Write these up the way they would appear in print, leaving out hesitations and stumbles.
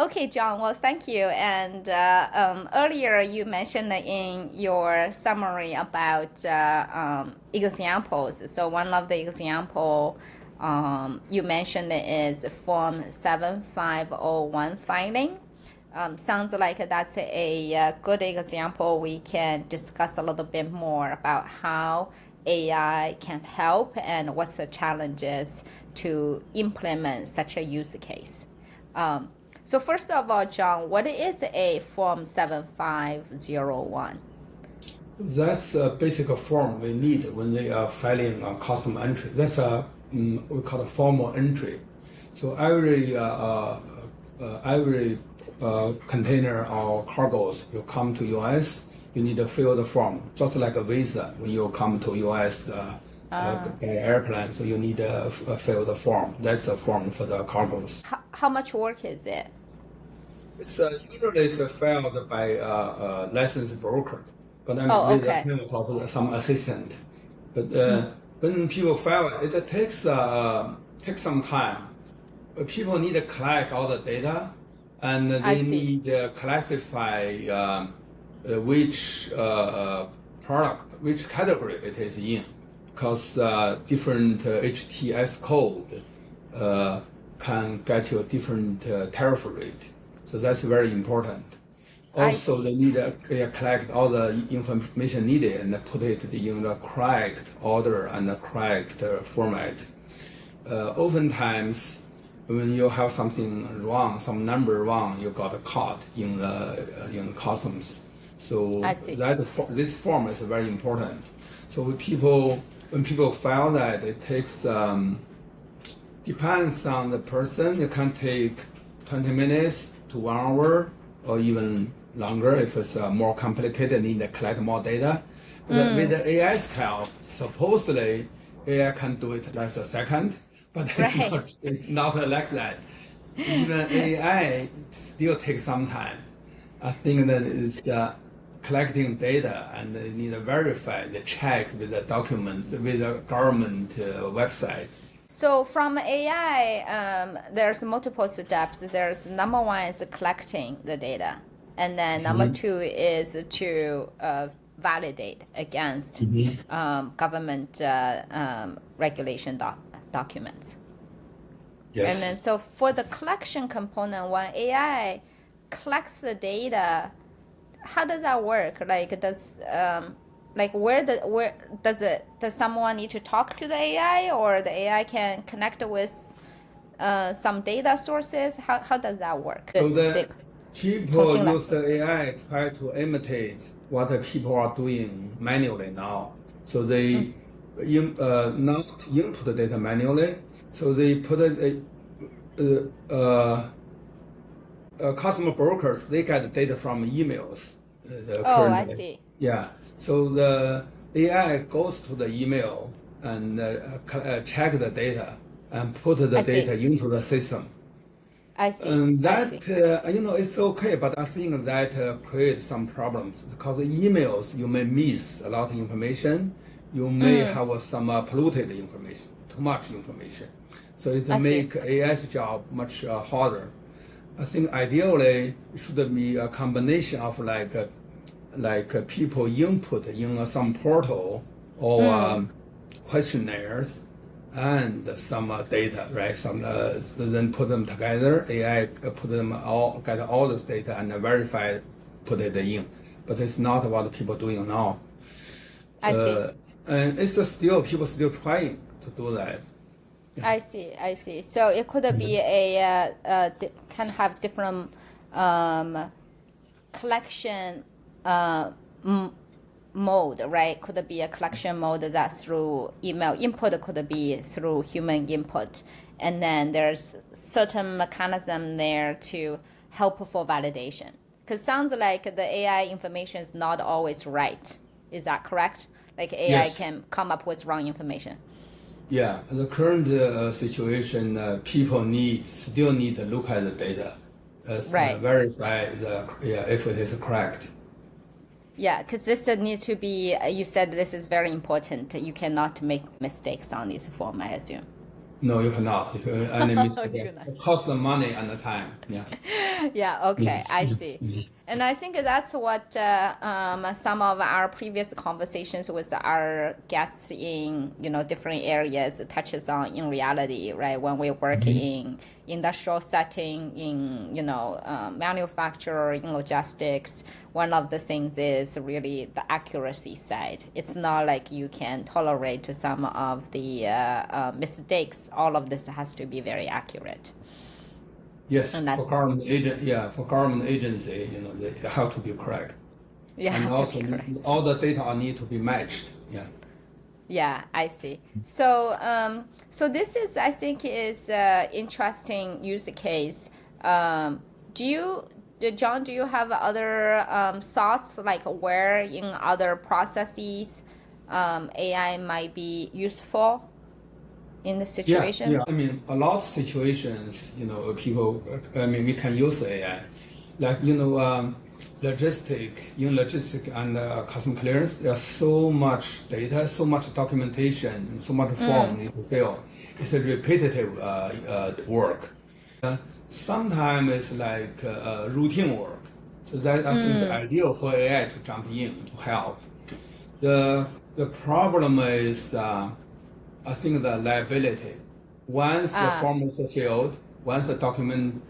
Okay, John, well, thank you. And earlier you mentioned in your summary about examples. So one of the example you mentioned is Form 7501 filing. Sounds like that's a good example. We can discuss a little bit more about how AI can help and what's the challenges to implement such a use case. So first of all, John, what is a Form 7501? That's a basic form we need when we are filing a custom entry. That's a we call it formal entry. So every container or cargoes you come to US, you need to fill the form, just like a visa when you come to US by airplane. So you need to fill the form. That's a form for the cargoes. How much work is it? It's usually it's filed by a licensed broker, but then with the Okay. help of some assistant. But when people file it, it takes some time. People need to collect all the data, and I they see. need to classify which product, which category it is in, because different HTS code can get you a different tariff rate. So that's very important. Also, they need to collect all the information needed and put it in the correct order and the correct format. Oftentimes, when you have something wrong, some number wrong, you got caught in the customs. So I see. this form is very important. So when people file that, it takes depends on the person. It can take 20 minutes to 1 hour or even longer if it's more complicated, need to collect more data. But with the AI's help, supposedly AI can do it less a second, but it's not like that. Even AI still takes some time. I think that it's collecting data and they need to verify the check with the document with the government website. So from AI, there's multiple steps. There's number one is collecting the data, and then number two is to validate against government regulation documents. Yes. And then so for the collection component, when AI collects the data, how does that work? Like does someone need to talk to the AI, or the AI can connect with some data sources? How does that work? So the people use the AI try to imitate what the people are doing manually now. So they not input the data manually. So they put customer brokers, they get the data from emails. I see. Yeah. So the AI goes to the email and check the data and put the data into the system. I see. And that, it's okay, but I think that creates some problems because the emails, you may miss a lot of information. You may have some polluted information, too much information. So it make AI's job much harder. I think ideally it should be a combination of like people input in some portal or questionnaires and some data, right? So then put them together. AI put them all, get all this data and verify, put it in. But it's not what people doing now. I see. And it's people still trying to do that. I see. So it could be can have different collection mode, right? Could be a collection mode that's through email input, could be through human input, and then there's certain mechanism there to help for validation. Because sounds like the AI information is not always right. Is that correct? Like AI can come up with wrong information. Yeah, the current situation, people still need to look at the data, verify if it is correct. Yeah, because this needs to be, you said this is very important. You cannot make mistakes on this form, I assume. No, you cannot. If any mistake, You cannot. it costs the money and the time. Yeah. Yeah, okay, I see. And I think that's what some of our previous conversations with our guests in different areas touches on in reality, right? When we work in industrial setting, in manufacturer, in logistics, one of the things is really the accuracy side. It's not like you can tolerate some of the mistakes. All of this has to be very accurate. Yes, And that's, for government agent, yeah, for government agency, they have to be correct, yeah, and to be also correct. all the data need to be matched. Yeah. Yeah, I see. So, so this is, I think, is interesting use case. Do you, John, do you have other thoughts like where in other processes AI might be useful in the situation? Yeah. I mean, a lot of situations, people. I mean, we can use AI, like logistic and custom clearance. There's so much data, so much documentation, and so much form need to fill. It's a repetitive work. Sometimes it's like routine work. So that I think is ideal for AI to jump in to help. The problem is, I think the liability. Once the Ah, form is filled, once the document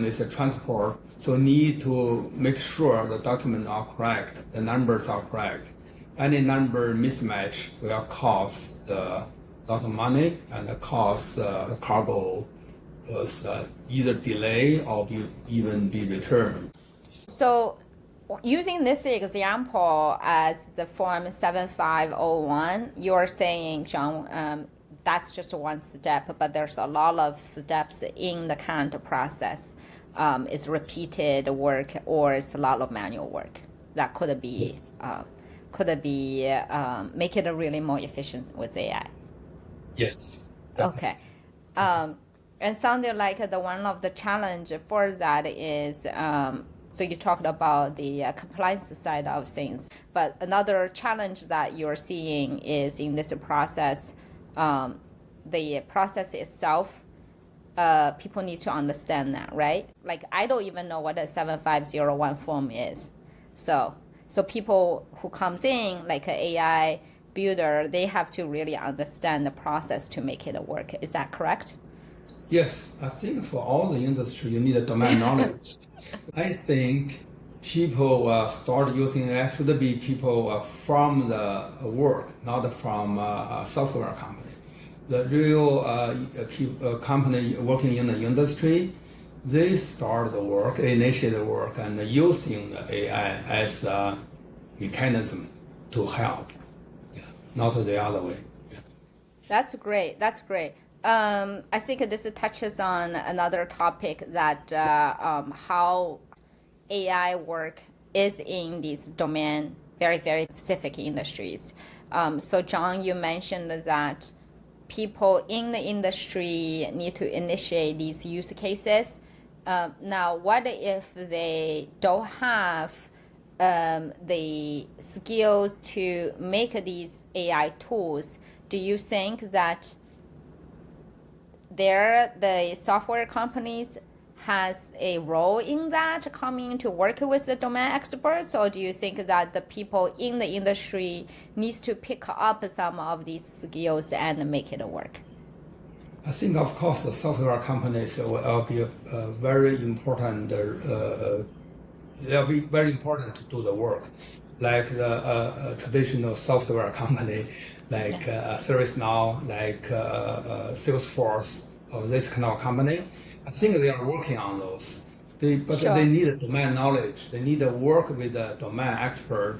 is transferred, so need to make sure the documents are correct, the numbers are correct. Any number mismatch will cost a lot of money and cause the cargo was either delay or even be returned. so using this example as the form 7501, you're saying, John, that's just one step, but there's a lot of steps in the current process. It's repeated work or it's a lot of manual work that Yes. could be make it really more efficient with AI. Yes. Okay. Definitely. And sounded like the one of the challenge for that is so you talked about the compliance side of things, but another challenge that you're seeing is in this process, the process itself. People need to understand that, right? Like I don't even know what a 7501 form is, so people who comes in like an AI builder, they have to really understand the process to make it work. Is that correct? Yes, I think for all the industry, you need a domain knowledge. I think people start using AI should be people from the work, not from a software company. The real company working in the industry, they start the work, initiate the work, and using the AI as a mechanism to help. Yeah, not the other way. Yeah. That's great. That's great. I think this touches on another topic that how AI work is in these domain, very, very specific industries. So, John, you mentioned that people in the industry need to initiate these use cases. Now, what if they don't have the skills to make these AI tools? Do you think that the software companies has a role in that coming to work with the domain experts, or do you think that the people in the industry needs to pick up some of these skills and make it work? I think, of course, the software companies will be very important. They'll be very important to do the work, like the traditional software company, like ServiceNow, like Salesforce, or this kind of company. I think they are working on those. But Sure. they need a domain knowledge. They need to work with a domain expert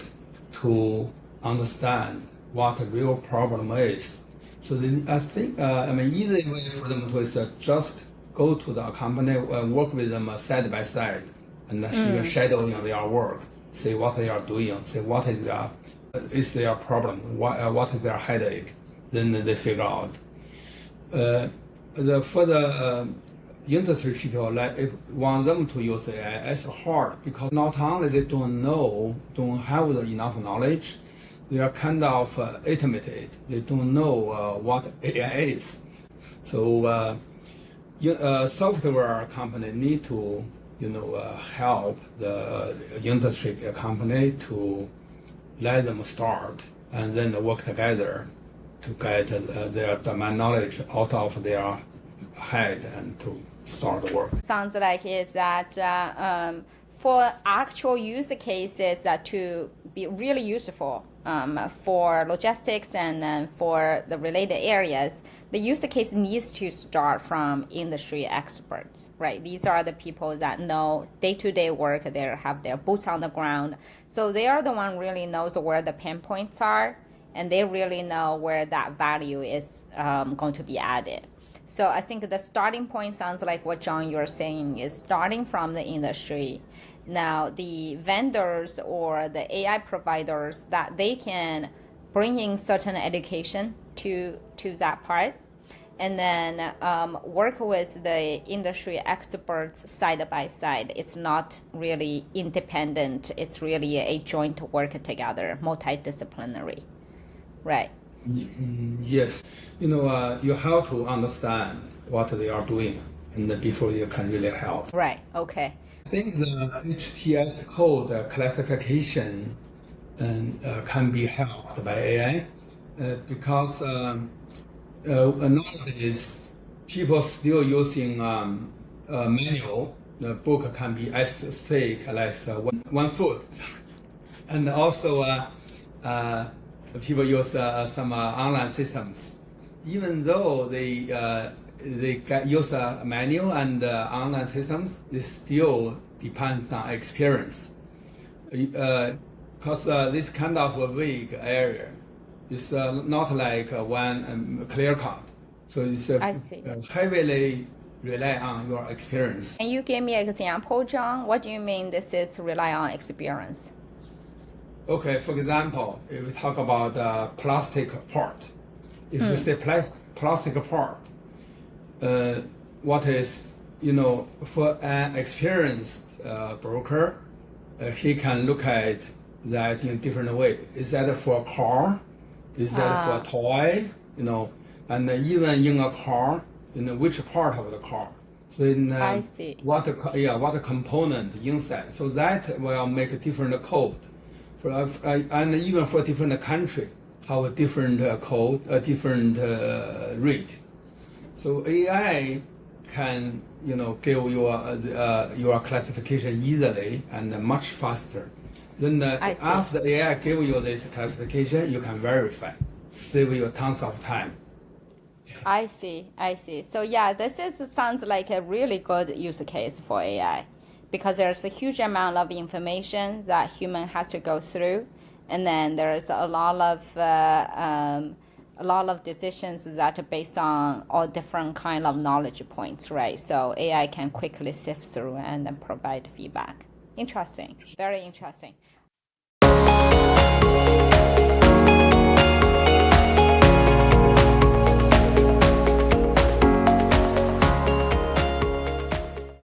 to understand what the real problem is. So I think, I mean, easy way for them to is just go to the company and work with them side by side and even shadowing their work, see what they are doing, see what is their problem, what is their headache. Then they figure out. For the industry people, like if want them to use AI, it's hard because not only they don't have enough knowledge, they are kind of intimidated. They don't know what AI is. So software company need to help the industry company to let them start and then work together to get their domain knowledge out of their head and to start work. Sounds like is that for actual use cases to be really useful for logistics and then for the related areas, the use case needs to start from industry experts, right? These are the people that know day-to-day work, they have their boots on the ground. So they are the one really knows where the pain points are, and they really know where that value is going to be added. So I think the starting point sounds like what John you're saying is starting from the industry. Now the vendors or the AI providers that they can bring in certain education to that part, and then work with the industry experts side by side. It's not really independent. It's really a joint work together, multidisciplinary, right? Yes, you have to understand what they are doing, and before you can really help. Right. Okay. I think the HTS code classification can be helped by AI because nowadays people still using manual. The book can be as thick as 1 foot, and also people use some online systems. Even though they use manual and online systems, they still depend on experience. Because this kind of a vague area is not like one clear cut. So it's heavily rely on your experience. Can you give me an example, John? What do you mean this is rely on experience? Okay, for example, if we talk about plastic part, if you say plastic part, what is, for an experienced broker, he can look at that in different way. Is that for a car? Is that for a toy? And even in a car, which part of the car? So I see. What component inside? So that will make a different code. And even for different country, have a different code, a different rate. So AI can give you your classification easily and much faster. Then after AI give you this classification, you can verify, save you tons of time. Yeah. I see. So yeah, sounds like a really good use case for AI, because there's a huge amount of information that human has to go through, and then there's a lot of decisions that are based on all different kind of knowledge points, right? So AI can quickly sift through and then provide feedback. Interesting, very interesting.